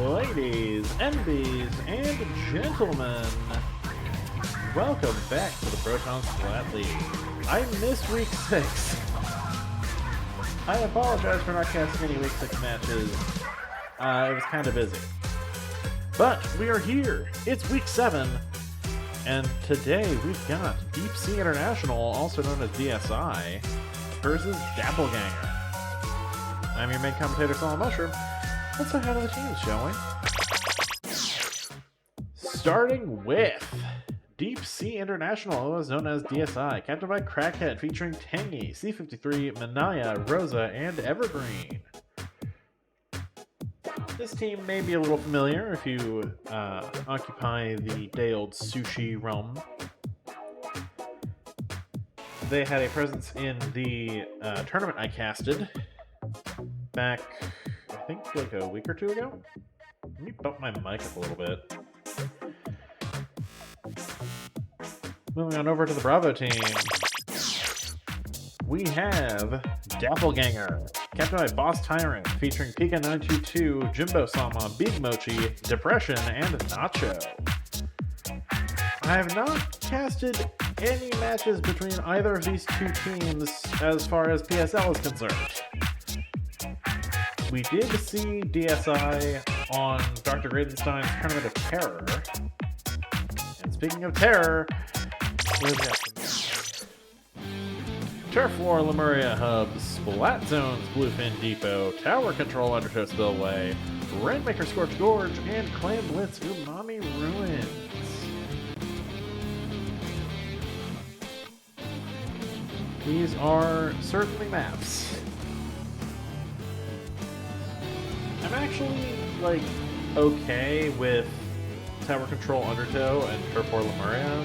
Ladies, MBs, and gentlemen, welcome back to the Proton Splat League. I missed week 6. I apologize for not casting any week 6 matches. It was kind of busy. But we are here. It's week 7. And today we've got Deep Sea International, also known as DSI, versus Dappleganger. I'm your main commentator, Solid Mushroom. Let's say hi to the teams, shall we? Starting with Deep Sea International, otherwise known as DSI, captained by Crackhead, featuring Tangy, C53, Manaya, Rosa, and Evergreen. This team may be a little familiar if you occupy the day-old sushi realm. They had a presence in the tournament I casted back, I think, like a week or two ago. Let me bump my mic up a little bit. Moving on over to the Bravo team. We have Dappleganger, captained by Boss Tyrant, featuring Pika922, Jimbo Sama, Big Mochi, Depression, and Nacho. I have not casted any matches between either of these two teams as far as PSL is concerned. We did see DSI on Dr. Gradenstein's Tournament of Terror. And speaking of terror, we've got some Turf War Lemuria Hubs, Splat Zones, Bluefin Depot, Tower Control Undertow Spillway, Rainmaker Scorched Gorge, and Clan Blitz Umami Ruins. These are certainly maps. I'm actually, like, okay with Tower Control Undertow and Turf War Lemuria.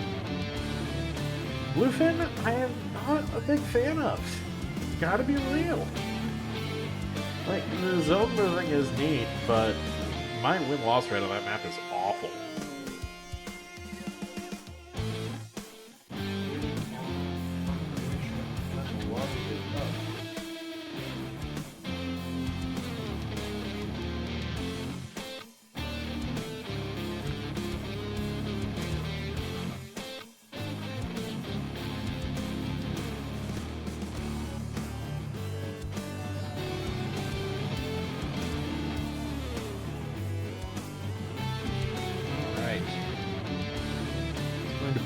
Bluefin, I am not a big fan of. Gotta be real. Like, the zone moving is neat, but my win-loss rate on that map is awful.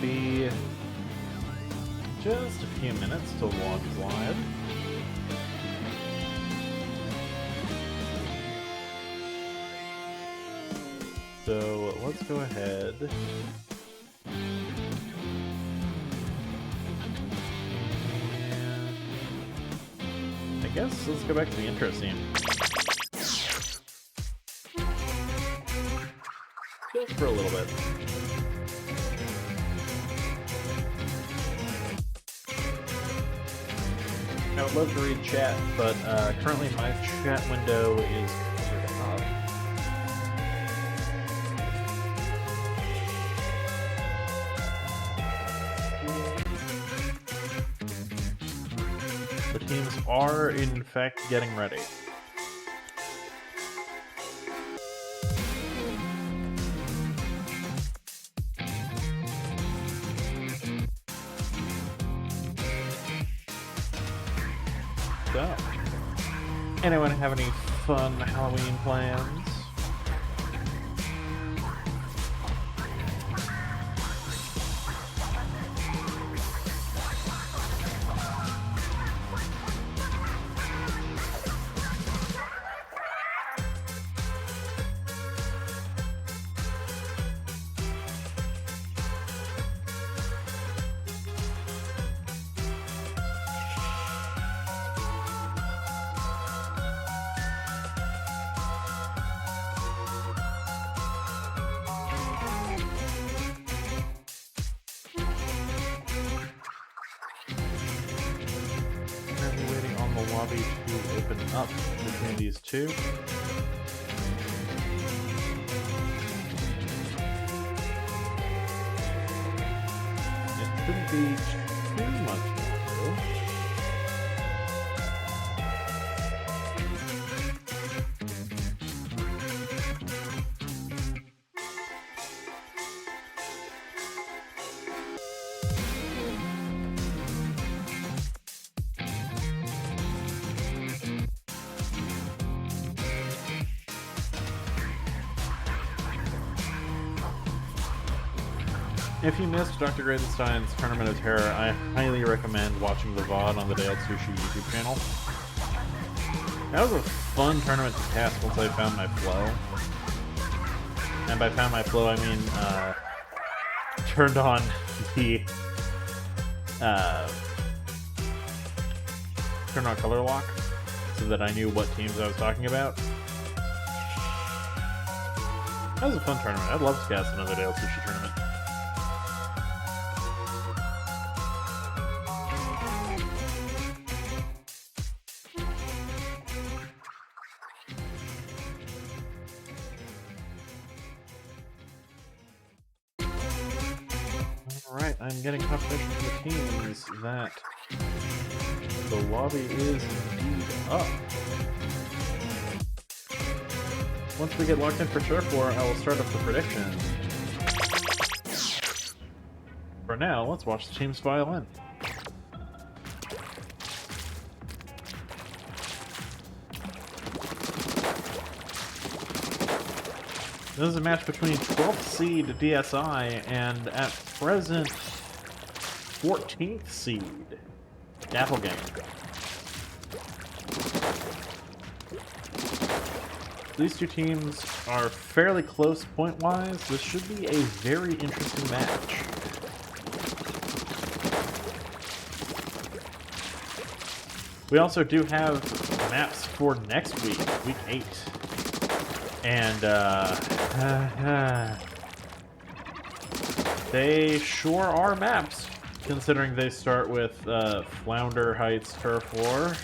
Be just a few minutes till launch live. So let's go ahead and I guess let's go back to the intro scene. Just for a little bit. I would love to read chat, but currently my chat window is covered up. The teams are, in fact, getting ready. So, anyone have any fun Halloween plans? Lobby to open up between these two. It shouldn't be too much longer. If you missed Dr. Gradenstein's Tournament of Terror, I highly recommend watching the VOD on the Dale Sushi YouTube channel. That was a fun tournament to cast once I found my flow. And by found my flow, I mean, turned on the, turned on color lock so that I knew what teams I was talking about. That was a fun tournament. I'd love to cast another Dale Sushi tournament. Alright, I'm getting confirmation from the teams that the lobby is indeed up. Once we get locked in for Turf War, I will start up the prediction. For now, let's watch the teams file in. This is a match between 12th seed DSI and, at present, 14th seed Dappleganger. These two teams are fairly close point-wise. This should be a very interesting match. We also do have maps for next week, week 8. And, they sure are maps, considering they start with Flounder Heights Turf War.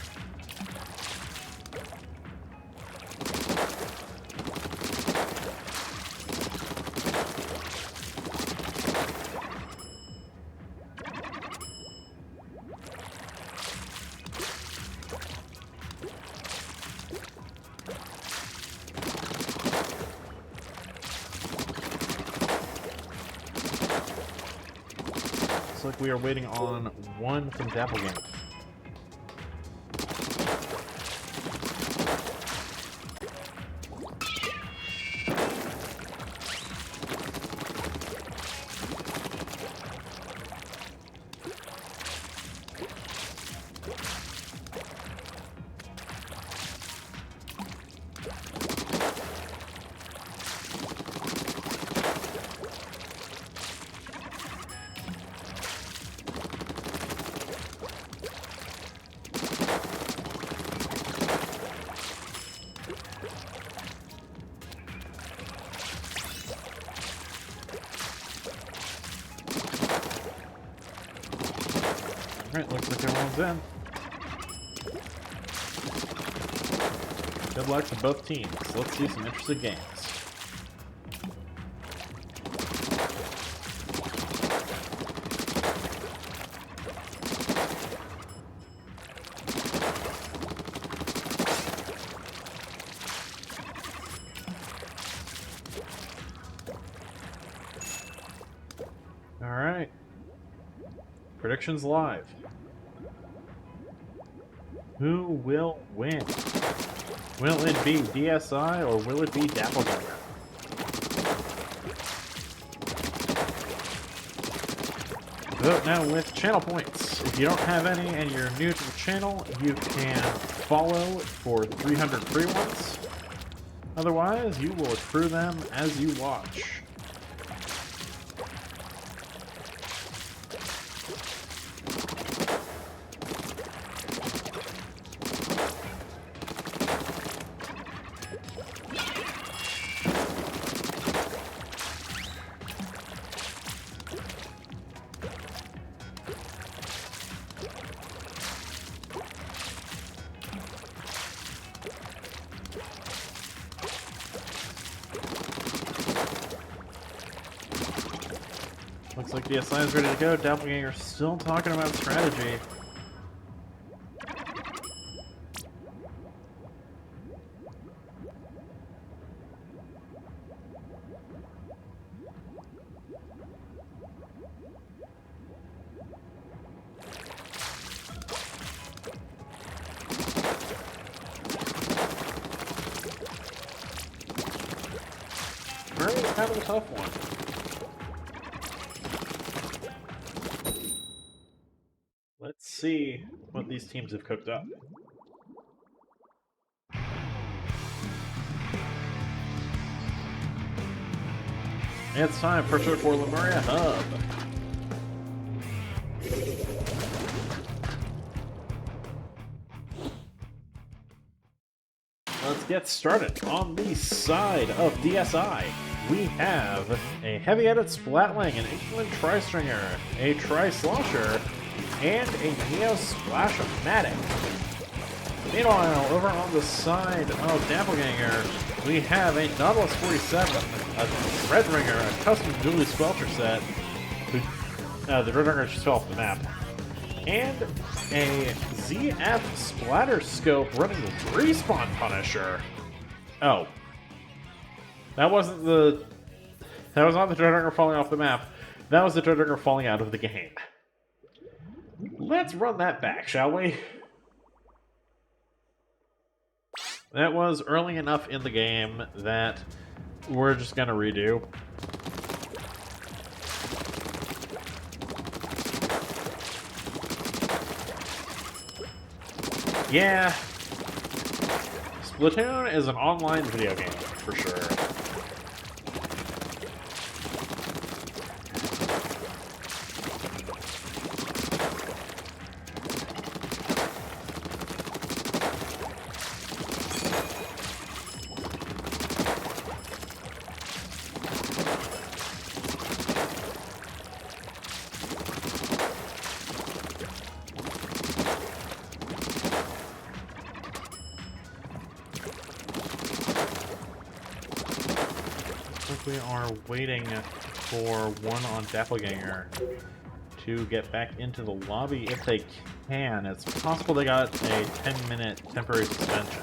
Like we are waiting on one from Dappleganger. Alright, looks like everyone's in. Good luck to both teams. Let's see some interesting games. Alright. Predictions live. Who will win? Will it be DSI or will it be Dappleganger? Vote now with channel points. If you don't have any and you're new to the channel, you can follow for 300 free ones. Otherwise, you will accrue them as you watch. Looks like DSI is ready to go. Dappleganger still talking about strategy. Murray's having a tough one. Let's see what these teams have cooked up. It's time for search for Lemuria Hub. Let's get started. On the side of DSI, we have a heavy-headed Splatling, an Inkling Tri-Stringer, a Tri-Slosher, and a Neo Splash-O-Matic. Meanwhile, over on the side of Dappleganger, we have a Nautilus 47, a Red Ringer, a custom dually Squelcher set. The Red Ringer just fell off the map. And a ZF Splatter Scope running Respawn Punisher. Oh. That wasn't the... That was not the Dreadringer falling off the map. That was the Dreadringer falling out of the game. Let's run that back, shall we? That was early enough in the game that we're just gonna redo. Yeah. Splatoon is an online video game, for sure. We are waiting for one on Dappleganger to get back into the lobby if they can. It's possible they got a 10-minute temporary suspension.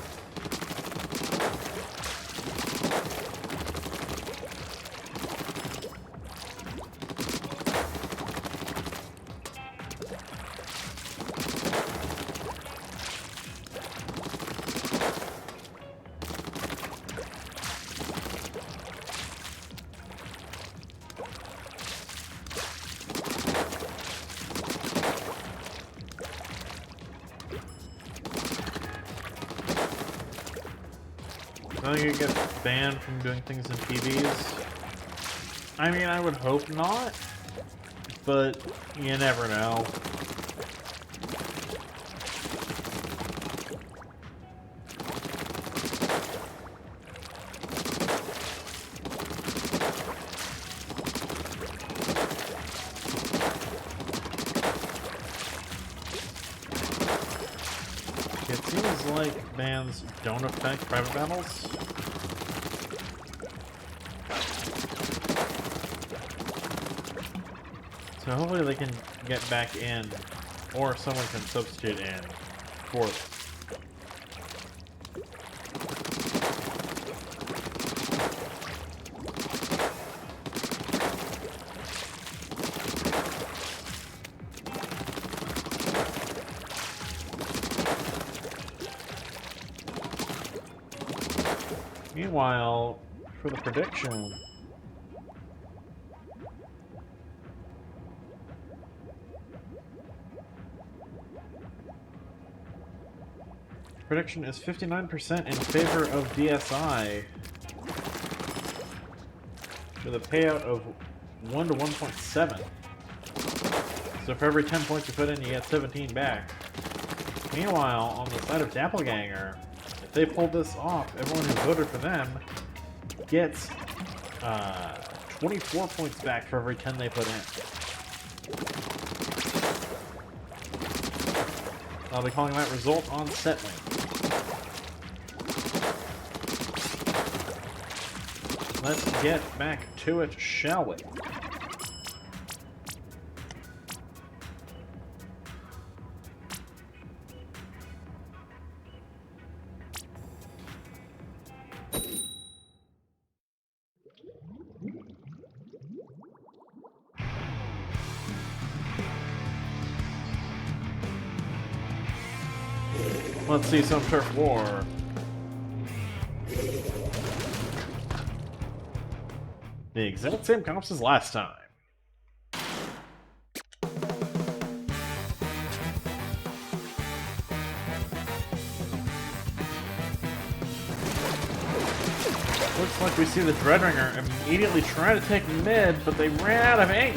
I think you get banned from doing things in Pvs. I mean, I would hope not, but you never know. It seems like bans don't affect private battles. So hopefully they can get back in, or someone can substitute in for them. Meanwhile, for the prediction, prediction is 59% in favor of DSI with a payout of 1 to 1.7. So for every 10 points you put in, you get 17 back. Meanwhile, on the side of Dappleganger, if they pull this off, everyone who voted for them gets 24 points back for every 10 they put in. I'll be calling that result on settling. Let's get back to it, shall we? Let's see some turf war. The exact same comps as last time. Looks like we see the Dreadringer immediately trying to take mid, but they ran out of ink.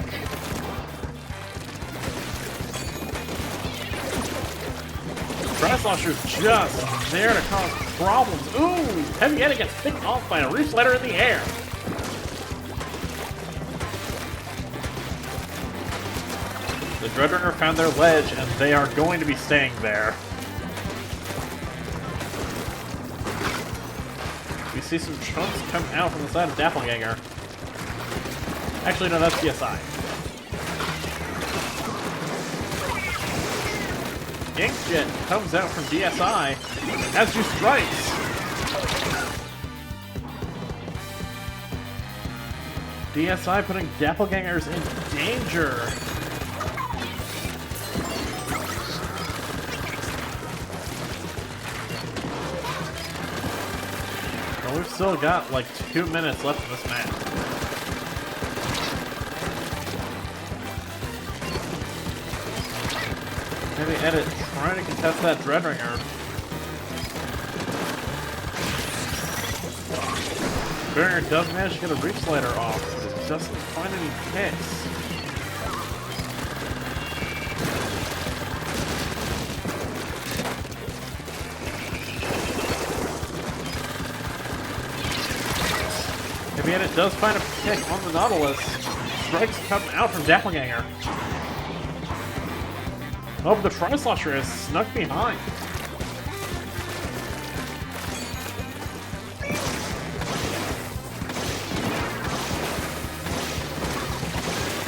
Tri-Slosher's just there to cause problems. Ooh! Heavy Eddy gets picked off by a Reef Slider in the air. The Dreadringer found their ledge, and they are going to be staying there. We see some chunks come out from the side of Dappleganger. Actually, no, that's DSI. Inkjet comes out from DSI, as do strikes. DSI putting Dapplegangers in danger. Well, we've still got like 2 minutes left in this match. Heavy Edit trying to contest that Dreadringer. Dreadringer does manage to get a Reef Slider off, but it doesn't find any hits. Heavy Edit does find a pick on the Nautilus. Strikes come out from Dappleganger. Oh, but the Tri-Slosher is snuck behind.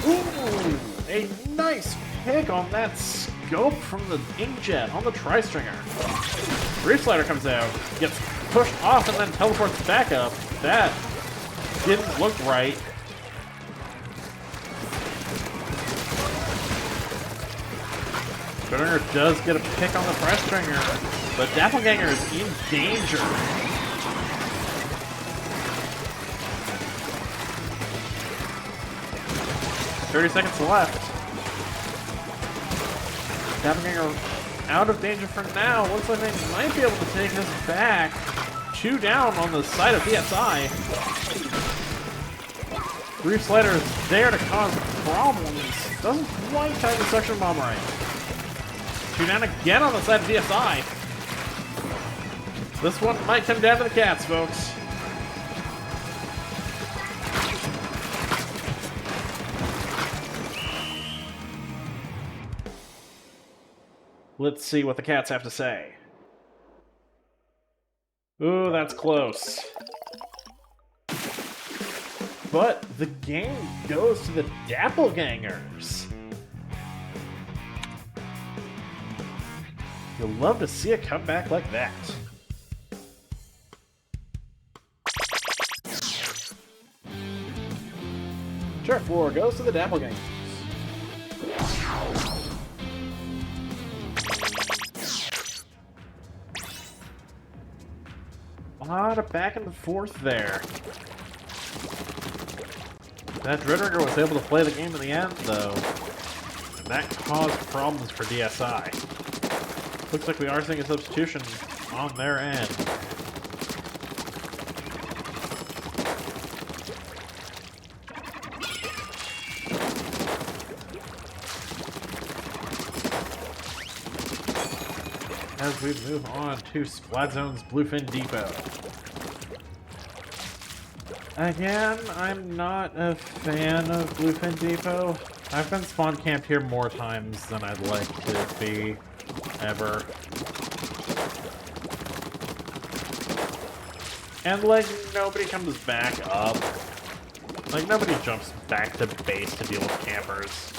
Ooh, a nice pick on that scope from the Inkjet on the Tri-Stringer. Reef Slider comes out, gets pushed off, and then teleports back up. That didn't look right. Dreadringer does get a pick on the Tri-Stringer, but Dappleganger is in danger. "30 seconds left. Dappleganger out of danger for now. Looks like they might be able to take this back. 2 down on the side of DSI. Reef Slider is there to cause problems. Doesn't quite time the suction bomb right. 2 down again on the side of DSI. This one might come down to the cats, folks. Let's see what the cats have to say. Ooh, that's close. But the game goes to the Dapplegangers. You'll love to see a comeback like that. Turf 4 goes to the Dapplegangers. A lot of back and forth there. That Dreadringer was able to play the game in the end, though. And that caused problems for DSI. Looks like we are seeing a substitution on their end. As we move on to Splat Zone's Bluefin Depot. Again, I'm not a fan of Bluefin Depot. I've been spawn camped here more times than I'd like to be, ever. And, like, nobody comes back up. Like, nobody jumps back to base to deal with campers.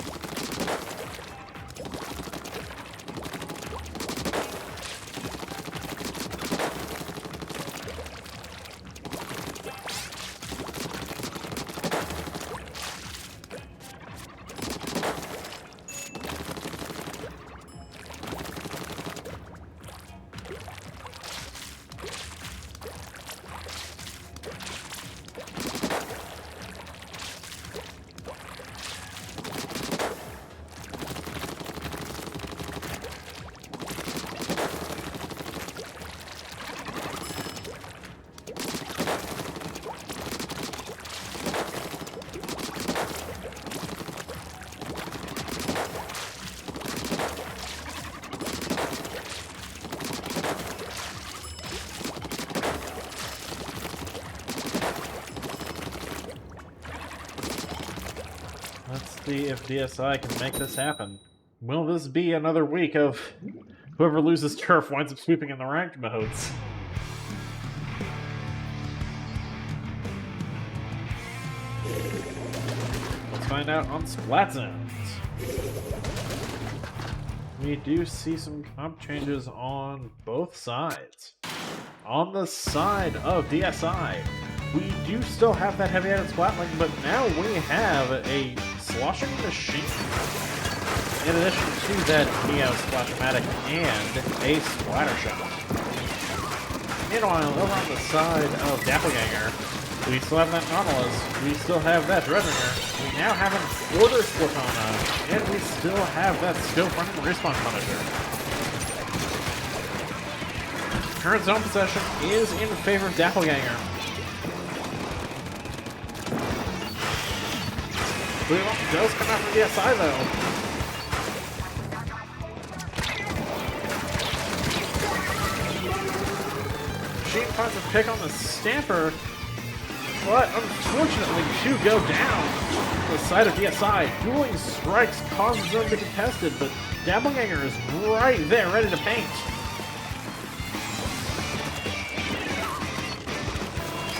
see if DSI can make this happen. Will this be another week of whoever loses turf winds up sweeping in the ranked modes? Let's find out on Splat Zones. We do see some comp changes on both sides. On the side of DSI, we do still have that heavy-handed Splatling, but now we have a sloshing machine. In addition to that Neo Splashmatic and a Splatter Shot. Meanwhile, over on the side of Dappleganger, we still have that Nautilus, we still have that Dreadringer, we now have an Order Proton, and we still have that Scope Running Respawn Punisher. Current zone possession is in favor of Dappleganger. Cleveland does come out from the SI though. Machine finds a pick on the Stamper, but unfortunately two go down on the side of DSI. Dueling strikes causes them to be contested, but Dappleganger is right there ready to paint.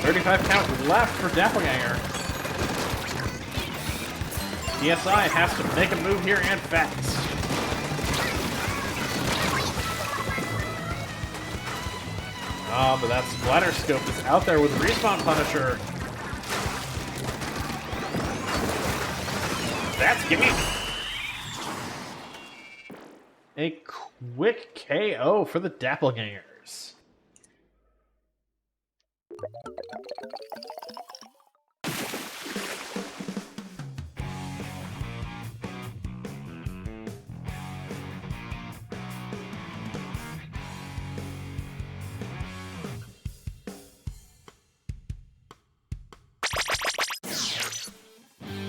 35 count left for Dappleganger. DSI has to make a move here and fast. Oh, but that Splatter Scope is out there with Respawn Punisher. That's gimme. A quick KO for the Dapplegangers.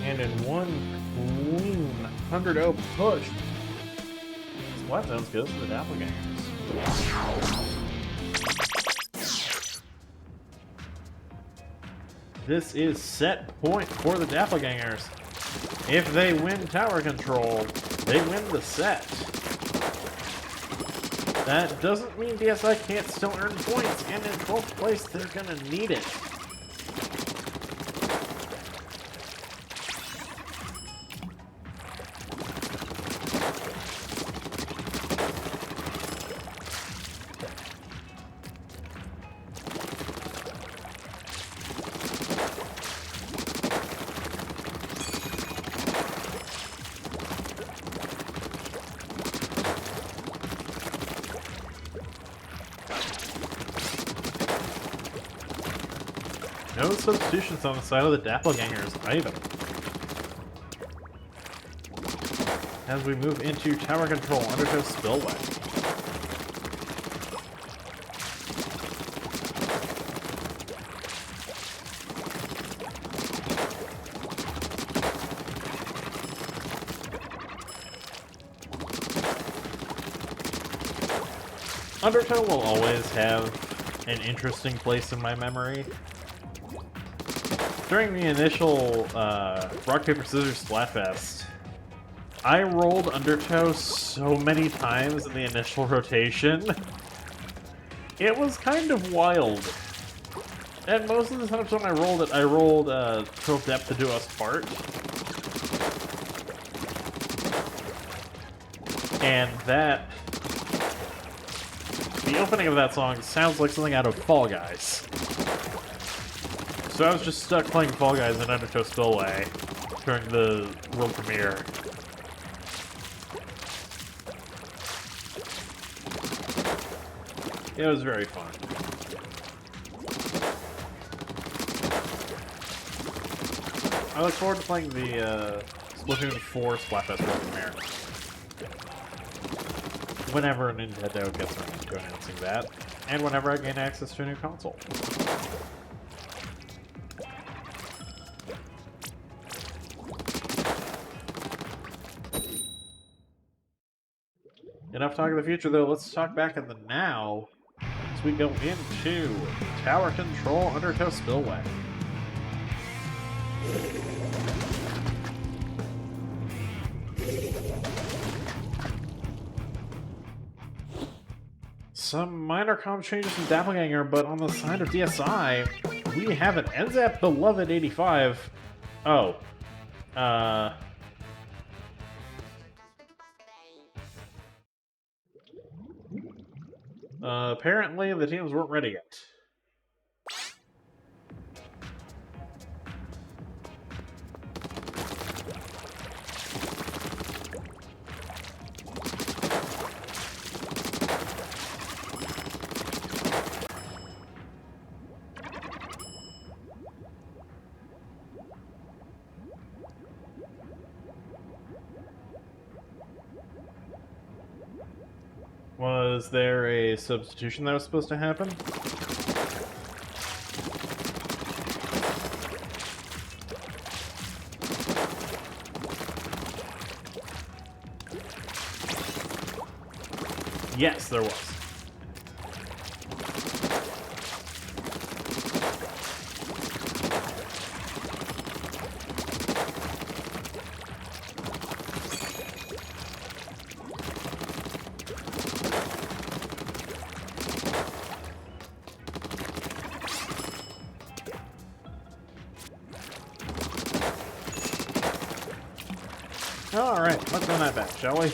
And in one clean 100-0 push, Splat Zones goes to the Dapplegangers. This is set point for the Dapplegangers. If they win tower control, they win the set. That doesn't mean DSI can't still earn points, and in 12th place, they're gonna need it. No substitutions on the side of the Dapplegangers either. As we move into tower control, Undertow Spillway. Undertow will always have an interesting place in my memory. During the initial Rock, Paper, Scissors Splatfest, I rolled Undertow so many times in the initial rotation. It was kind of wild. And most of the times when I rolled it, I rolled Till Depth to Do Us Part. And that... the opening of that song sounds like something out of Fall Guys. So I was just stuck playing Fall Guys in Undertow Spillway during the world premiere. It was very fun. I look forward to playing the Splatoon 4 Splatfest world premiere. Whenever Nintendo gets around to announcing that, and whenever I gain access to a new console. Enough talk of the future, though. Let's talk back in the now as we go into tower control Undertow Spillway. Some minor comp changes in Dappleganger, but on the side of DSI, we have an NZAP Beloved 85. Oh. Apparently the teams weren't ready yet. Was there a substitution that was supposed to happen? Yes, there was. Alright, let's run that back, shall we?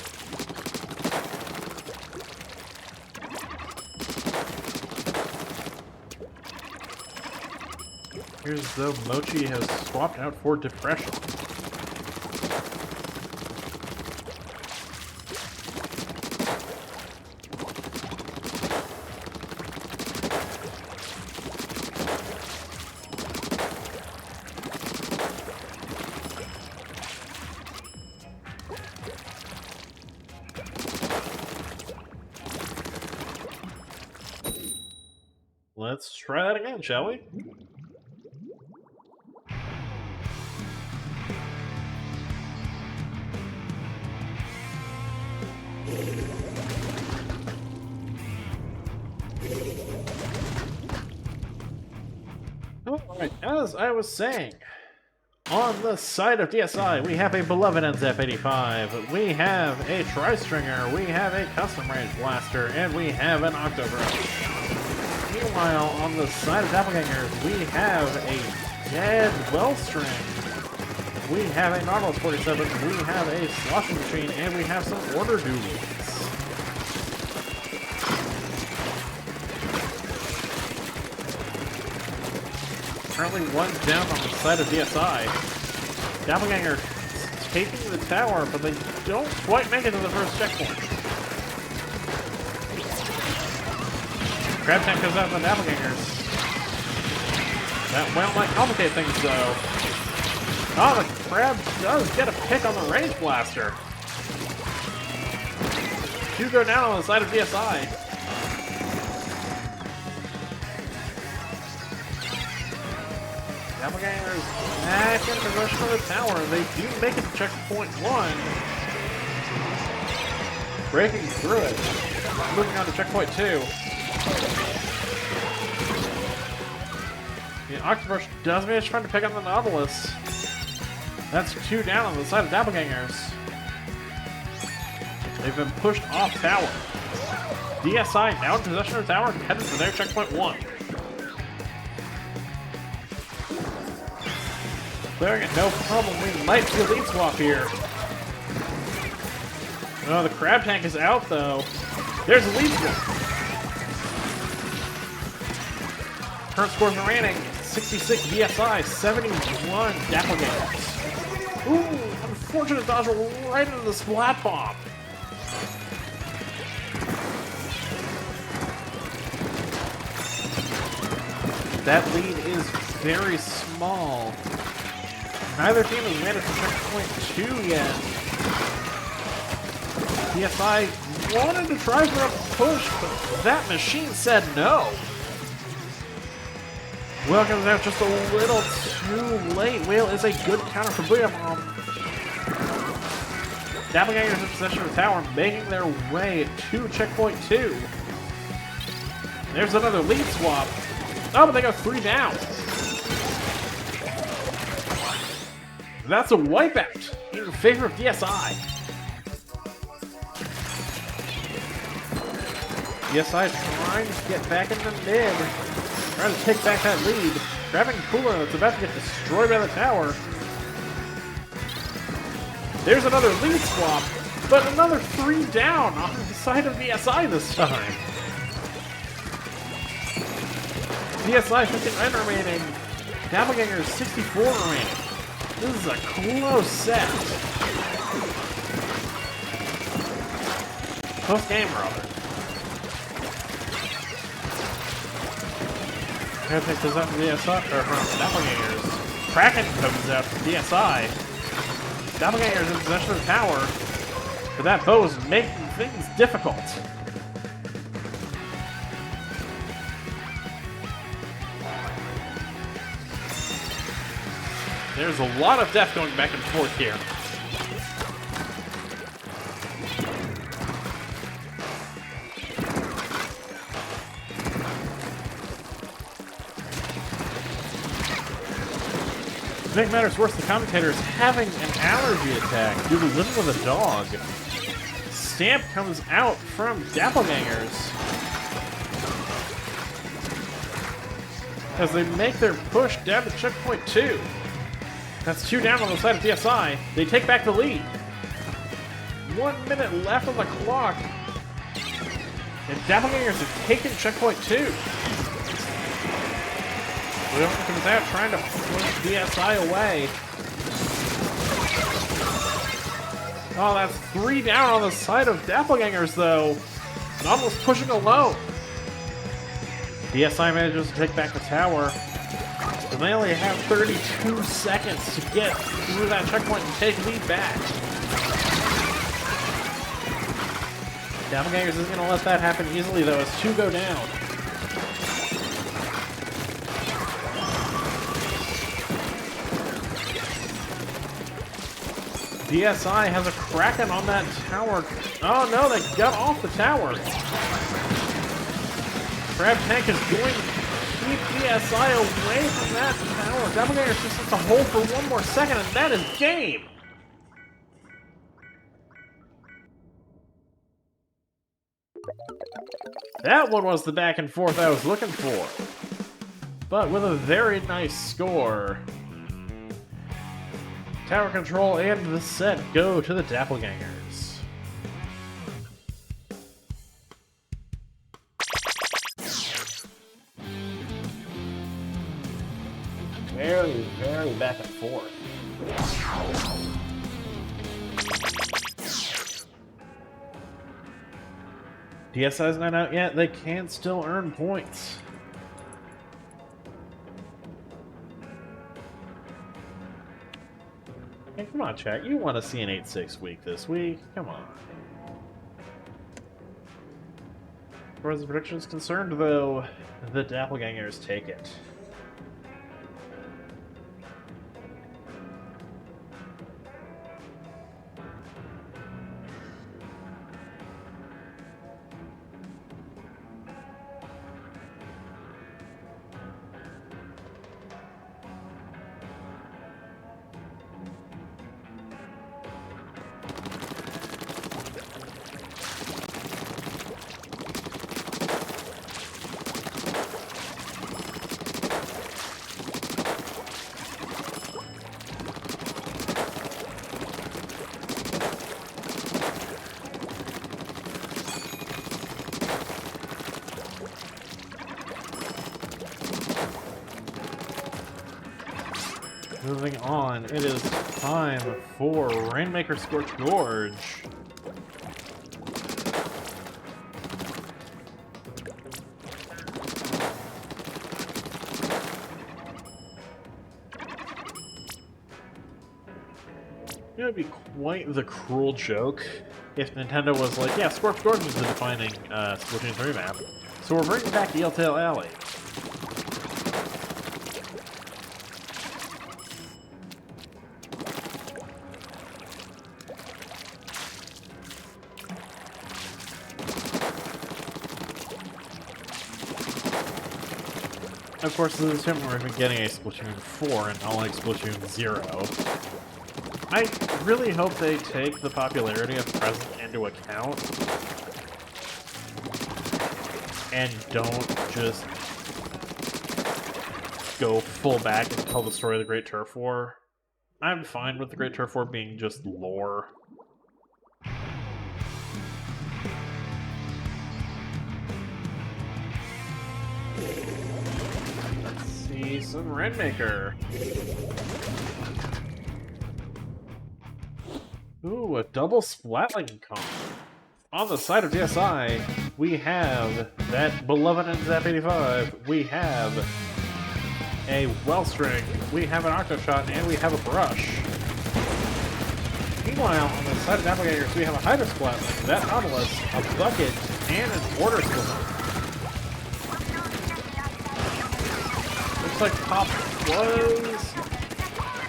Here's as though Mochi has swapped out for Depression. Let's try that again, shall we? Alright, as I was saying, on the side of DSI, we have a beloved NZAP 85, we have a Tri-Stringer, we have a Custom Range Blaster, and we have an Octobrush. Meanwhile, on the side of Dapplegangers, we have a dead Wellstring, we have a Nautilus 47, we have a Sloshing Machine, and we have some Order Dualies. Currently one down on the side of DSI. Dappleganger taking the tower, but they don't quite make it to the first checkpoint. Crab tank goes out on the Dapplegangers. That well might complicate things though. Oh, the crab does get a pick on the range blaster. Two go down on the side of DSI. Dapplegangers back in possession of the tower. They do make it to checkpoint 1. Breaking through it. Moving on to checkpoint 2. The Octobrush does manage to find a pick on the Nautilus. That's 2 down on the side of Dapplegangers. They've been pushed off tower. DSI now in possession of the tower and headed to their checkpoint 1. Clearing it, no problem. We might see a lead swap here. Oh, the crab tank is out though. There's a lead swap. Current scores remaining 66 DSI, 71 Dapplegangers. Ooh, unfortunate dodge right into the Splat bomb. That lead is very small. Neither team has made it to checkpoint 2 yet. DSI wanted to try for a push, but that machine said no. Whale comes out just a little too late. Whale is a good counter for Booyah Bomb. Dapplegangers in possession of the tower, making their way to checkpoint 2. There's another lead swap. Oh, but they go 3 down. That's a wipeout in favor of DSI. DSI trying to get back in the mid. Trying to take back that lead. Grabbing Cooler that's about to get destroyed by the tower. There's another lead swap, but another 3 down on the side of DSI this time. DSI 59 remaining. Dappleganger 64 remaining. This is a close set. Close game, rather. Gotta take this out from DSI, or from Dapplegangers. Kraken comes out from DSI. Dappleganger's in possession of the tower, but that bow's making things difficult. There's a lot of death going back and forth here. To make matters worse, the commentator is having an allergy attack due to living with a dog. Stamp comes out from Dapplegangers as they make their push down to checkpoint 2. That's 2 down on the side of DSI. They take back the lead. 1 minute left on the clock. And Dapplegangers have taken checkpoint 2. Leon comes out trying to push DSI away. Oh, that's 3 down on the side of Dapplegangers, though. And almost pushing alone. DSI manages to take back the tower. And they only have 32 seconds to get through that checkpoint and take lead back. Dapplegangers isn't going to let that happen easily, though, as 2 go down. DSI has a Kraken on that tower. Oh no, they got off the tower. Crab Tank is going to keep DSI away from that tower. Dappleganger just has to hold for 1 more second, and that is game. That one was the back and forth I was looking for. But with a very nice score. Tower control and the set go to the Dapplegangers. Very, very back and forth. DSI's not out yet. They can still earn points. Hey, come on, chat. You want to see an 8-6 week this week? Come on. As far as the prediction is concerned, though, the Dapplegangers take it. Moving on, it is time for Rainmaker Scorch Gorge. It would be quite the cruel joke if Nintendo was like, yeah, Scorch Gorge is the defining Splatoon 3 map, so we're bringing back Eeltail Alley. Of course, this is him we're getting a Splatoon 4 and not like Splatoon 0. I really hope they take the popularity of present into account. and don't just go full back and tell the story of the Great Turf War. I'm fine with the Great Turf War being just lore. Let's see some Rainmaker. Ooh, a double Splatling comp. On the side of DSI, we have that beloved Zap 85. We have a Wellstring, we have an Octoshot, and we have a Brush. Meanwhile, on the side of Dapplegangers, we have a Hydro Splatling, that Nautilus, a Bucket, and an Order Splitter. Looks like Pop was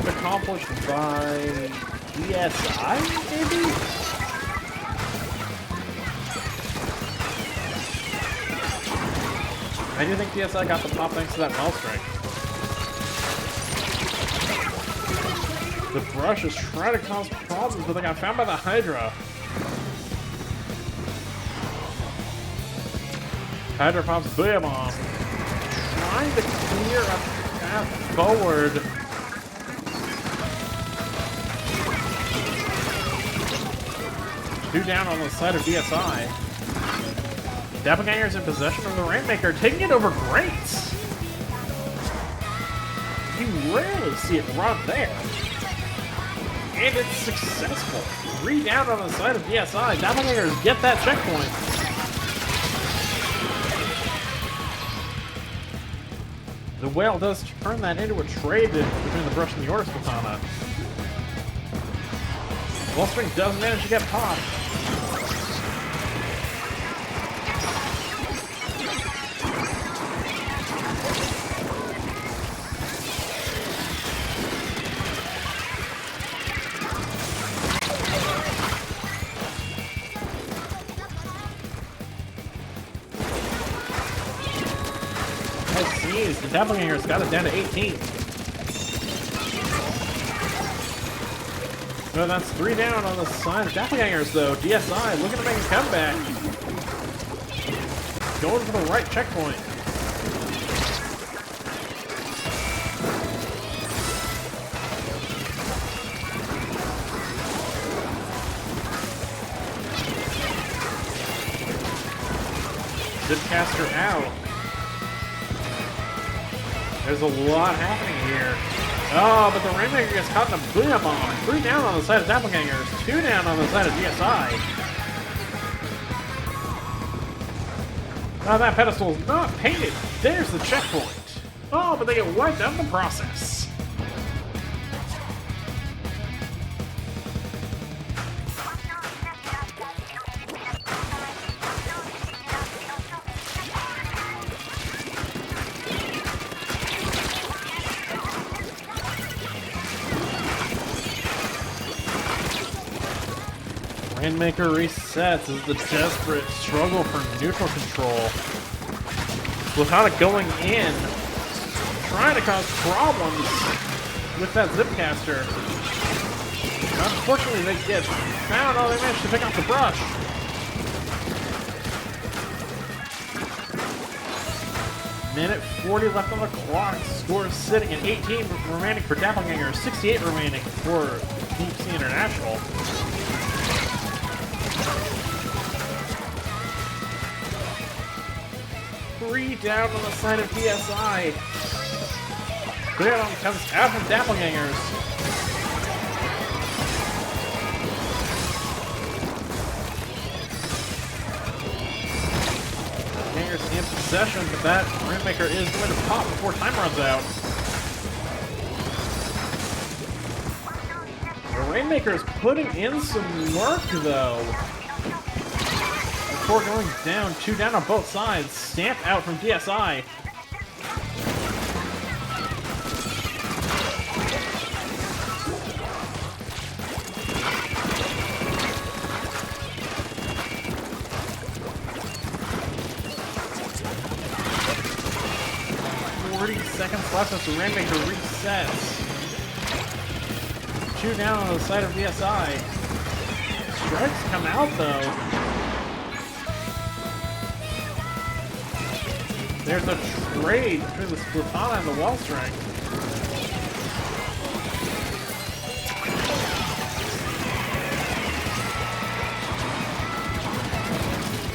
accomplished by DSI, maybe? I do think DSI got the pop thanks to that Wellstring. The Brush is trying to cause problems, but they got found by the Hydra. Hydra pops Booyah Bomb. Trying to clear a path forward. Two down on the side of DSI. Dappleganger's in possession of the Rainmaker, taking it over Greats. You rarely see it run there. And it's successful. 3 down on the side of DSI. Dapplegangers get that checkpoint. The Whale does turn that into a trade between the Brush and the Order Katana. Wellstring does manage to get popped. The Dappleganger's got it down to 18. No, that's 3 down on the side of Dapplegangers, though. DSI looking to make a comeback. Going for the right checkpoint. Zipcaster out. There's a lot happening here. Oh, but the Rainmaker gets caught in a Booyah Bomb. 3 down on the side of Dapplegangers. 2 down on the side of DSI. Now that pedestal's not painted. There's the checkpoint. Oh, but they get wiped out in the process. Rainmaker resets as the desperate struggle for neutral control. Without it going in, trying to cause problems with that Zipcaster. Unfortunately, they get found. Oh, they managed to pick up the Brush. Minute 40 left on the clock. Score sitting at 18 remaining for Dappleganger, 68 remaining for Deep Sea International. Three down on the side of DSI. Proton comes out from Dapplegangers. Dapplegangers in possession, but that Rainmaker is going to pop before time runs out. The Rainmaker is putting in some work, though. Before going down, 2 down on both sides. Stamp out from DSI. Seconds left as the Rainmaker resets. 2 down on the side of DSI. Strikes come out though. There's a trade between the Splat and the wall string.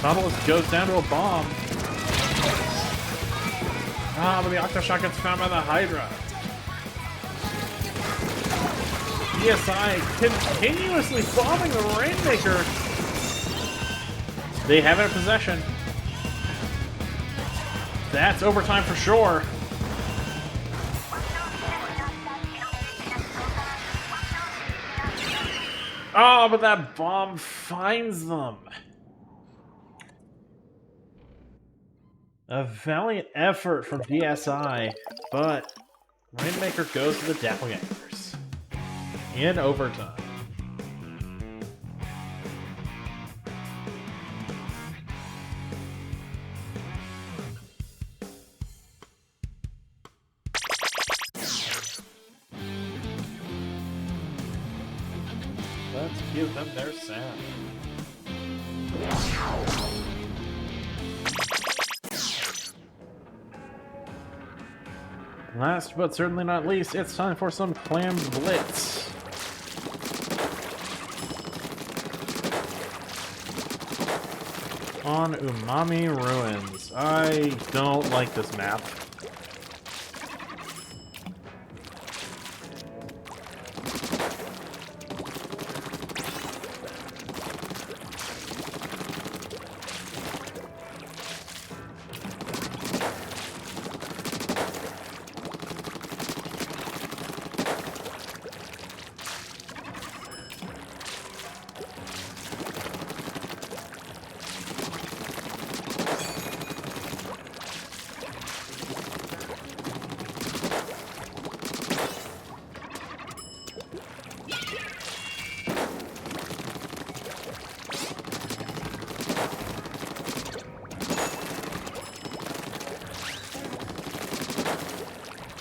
Nautilus goes down to a bomb. Ah, but the Octoshot gets found by the Hydra. DSI continuously bombing the Rainmaker. They have it in possession. That's overtime for sure. Oh, but that bomb finds them. A valiant effort from DSI, but Rainmaker goes to the Dapplegangers in overtime. Let's give them their sound. Last but certainly not least, it's time for some Clam Blitz. On Umami Ruins. I don't like this map.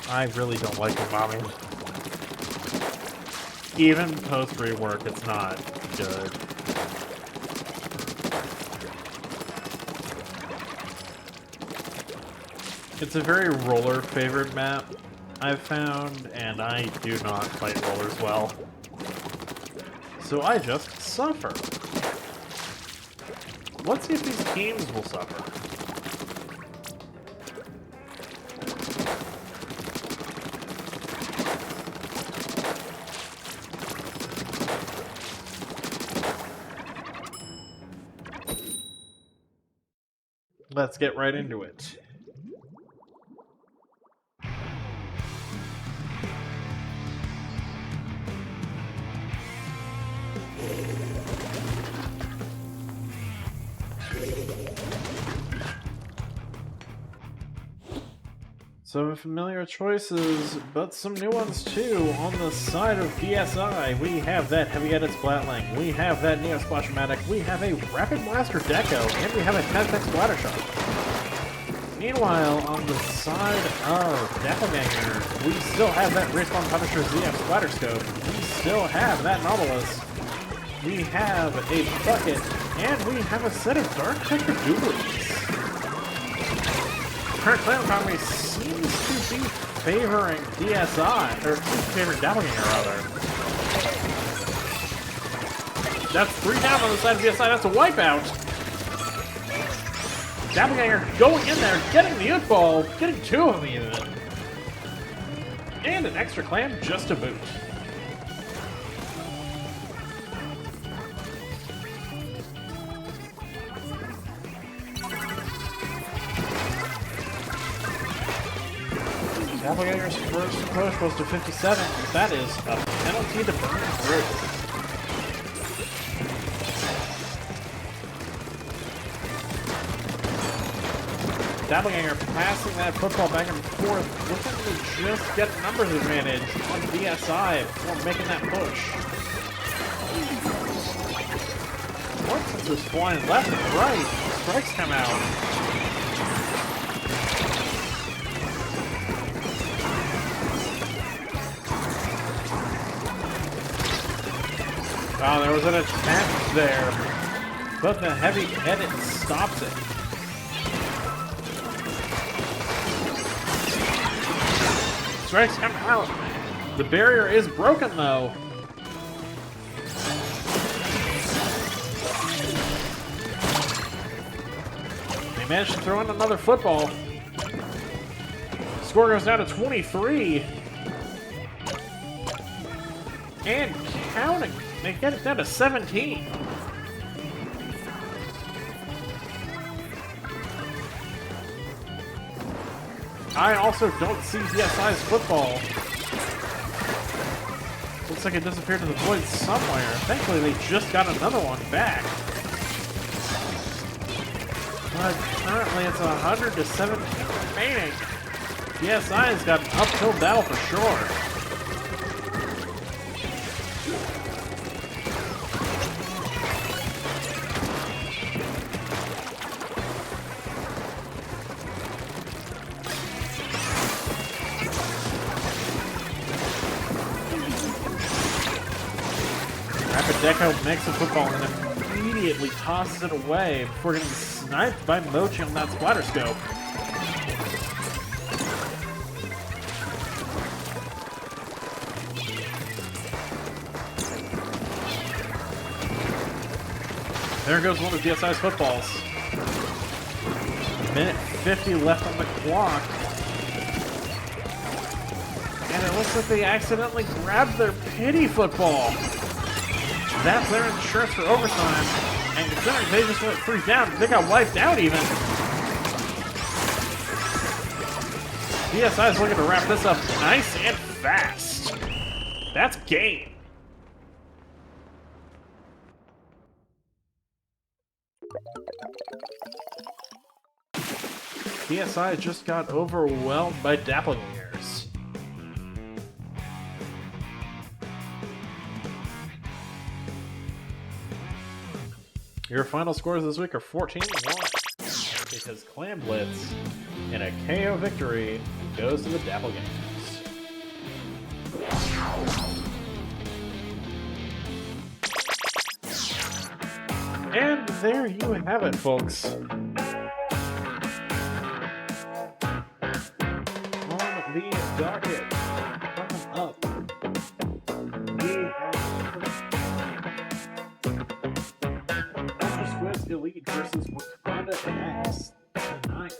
I really don't like Umami. Even post-rework, it's not good. It's a very roller-favored map, I've found, and I do not fight rollers well. So I just suffer. Let's see if these teams will suffer. Let's get right into it. Some familiar choices, but some new ones too. On the side of DSI, we have that heavy-headed Splatling, we have that Neo Splash-O-Matic, we have a Rapid Blaster Deco, and we have a Tech Splattershot. Meanwhile, on the side of Dappleganger, we still have that Respawn Punisher ZF Splatterscope, we still have that Nautilus, we have a Bucket, and we have a set of Dark Tetra Dualies. Current clan economy seems to be favoring DSI, or favoring Dappleganger rather. That's 3 down on the side of DSI, that's a wipeout! Dappleganger going in there, getting the ult ball, getting 2 of them even. And an extra clam just to boot. Dappleganger's first push was to 57. That is a penalty to burn through. Dappleganger passing that football back and forth, looking to just get numbers advantage on DSI before making that push. Mortons was flying left and right. Strikes come out. Oh, there was an attempt there, but the heavy edit stops it. strikes him out. The barrier is broken, though. They managed to throw in another football. Score goes down to 23. And counting. They get it down to 17. I also don't see DSI's football. Looks like it disappeared to the void somewhere. Thankfully, they just got another one back. But currently, it's 100 to 17 remaining. DSI's got an uphill battle for sure. Deco makes a football and immediately tosses it away before getting sniped by Mochi on that splatter scope. There goes one of DSI's footballs. Minute 50 left on the clock. And it looks like they accidentally grabbed their pity football. That's their insurance for overtime. And considering they just went 3 down, they got wiped out even. DSI is looking to wrap this up nice and fast. That's game. DSI just got overwhelmed by Dapplegangers. Your final scores this week are 14-1 because Clam Blitz in a KO victory goes to the Dapplegangers. And there you have it, folks. On the docket, coming up, we have Squid's Elite versus Wakanda X tonight.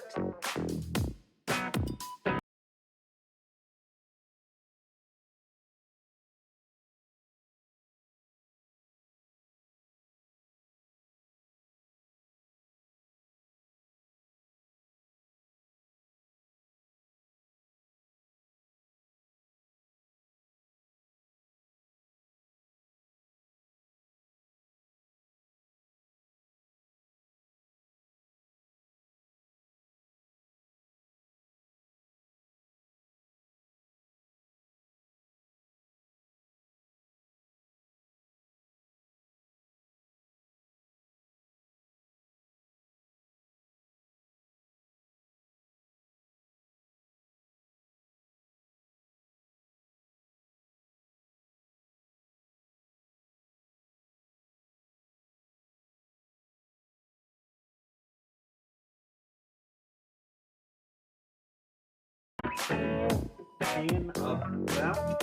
In about